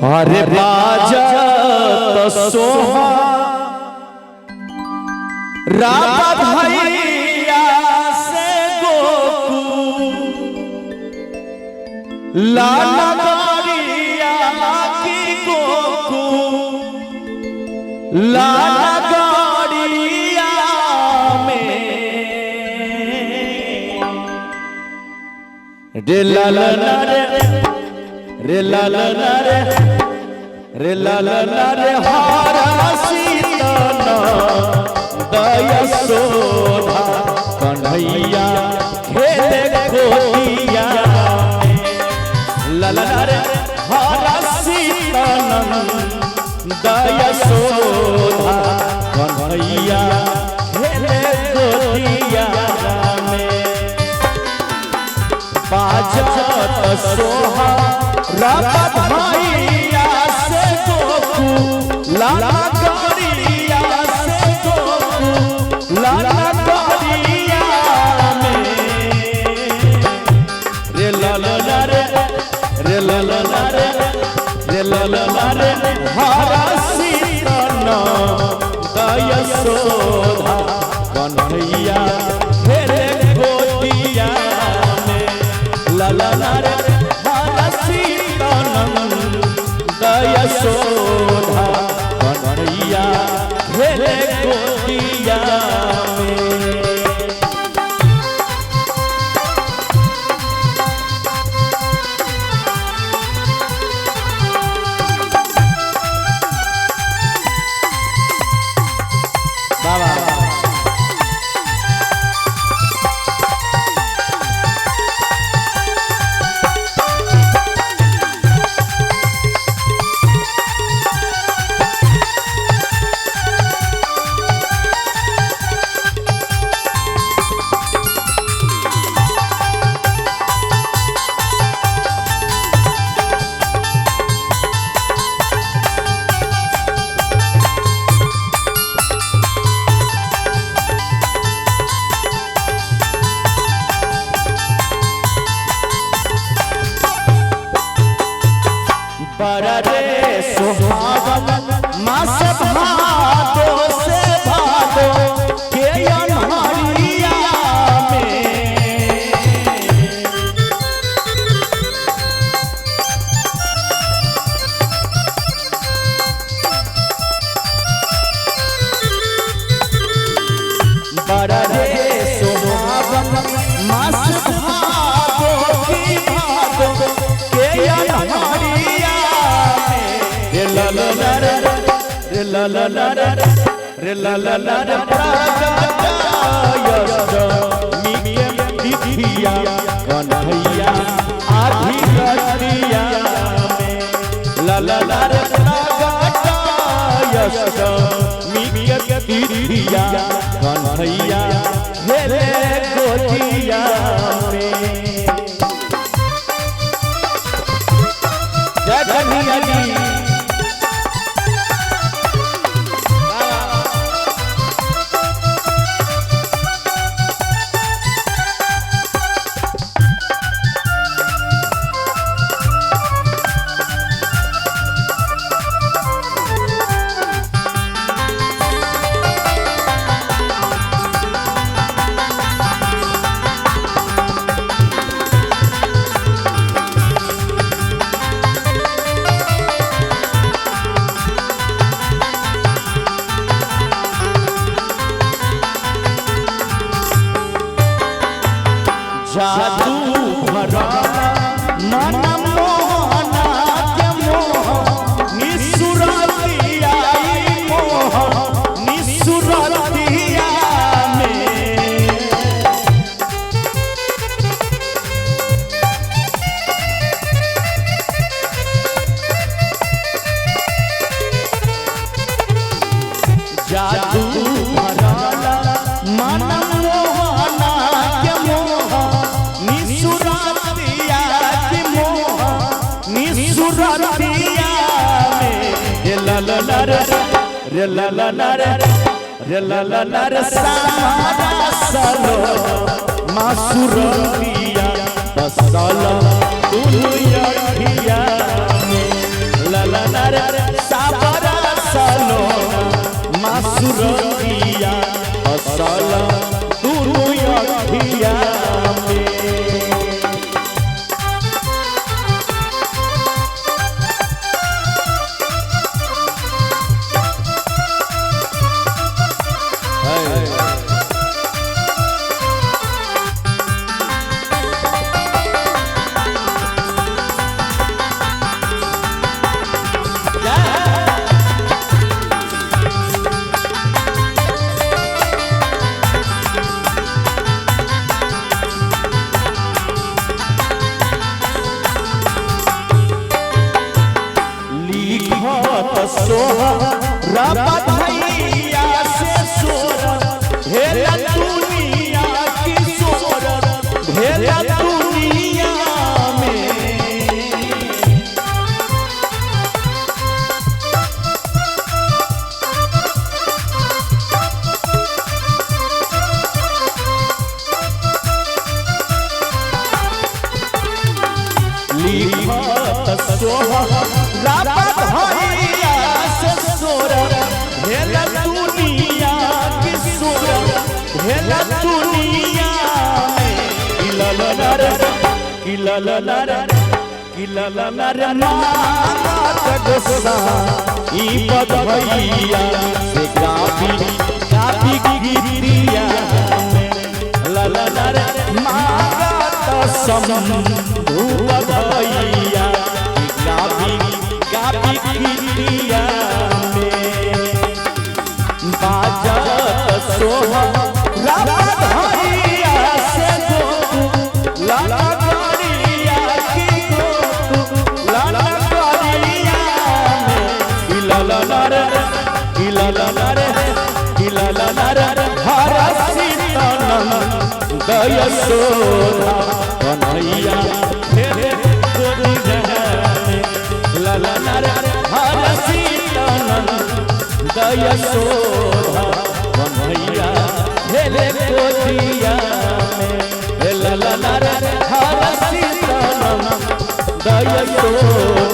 अरे बाजत सोहा रात भैया से गोकू लाला गाड़िया की गोकू लाला गाड़िया में रे लाला रे लाला रे लाला रे हारा सीता दया सोधा कन्हैया खेले खोतिया लाला रे हारा सीता दया सोधा कन्हैया खेले खोतिया में बाजत सोहा रात भैया से गोकू लाला गाड़िया से गोकू लाला गाड़िया में रे लाला रे लाला रे लाला रे हारा सीता दया सोधा कन्हैया खेले गोतिया में लाला रे दया सोधा कन्हैया खेले गोतिया में बाबा बड़ा रे सुहावन मास भादो से भादो के अन्हारिया में बड़ा रे सुहावन मास भादो की भादो के अन्हारिया रे लाला रे लाला रे मिके दिखिया कन्हैया आधी रतिया में लाला रे मिके दिखिया कन्हैया खेले गोतिया में जय कन्हैया जी जादू भरा मन मोहना के मोह निसुरतिया मोह निसुरतिया में जादू भरा मन मोहना के मोह निसुरतिया में रे लाला रे सारा सलो मासुरतिया बसला दुनिया में लाला सोहरा बधैया से सोहरा भेला दुनिया की सोहरा भेला दुनिया में। लिखत सोहरा बधैया से सोहरा भेला दुनिया की सोहरा भेला दुनिया में। किललनर किललनर किललनर मांगत गोसा ई बधैया से गाबी गाबी गिरिया में। ललनर मांगत शंभु बधैया गाबी गाबी गिरिया में। बाजत सोहरा बधैया से ललगरिया की ललगरिया में। किललनर किललनर किललनर हर सीतानंद यशोदा कन्हैया तेरे गोदिया में। ललनर हर सीतानंद यशोदा कन्हैया तेरे गोदिया में। ललनर हर सीतानंद यशोदा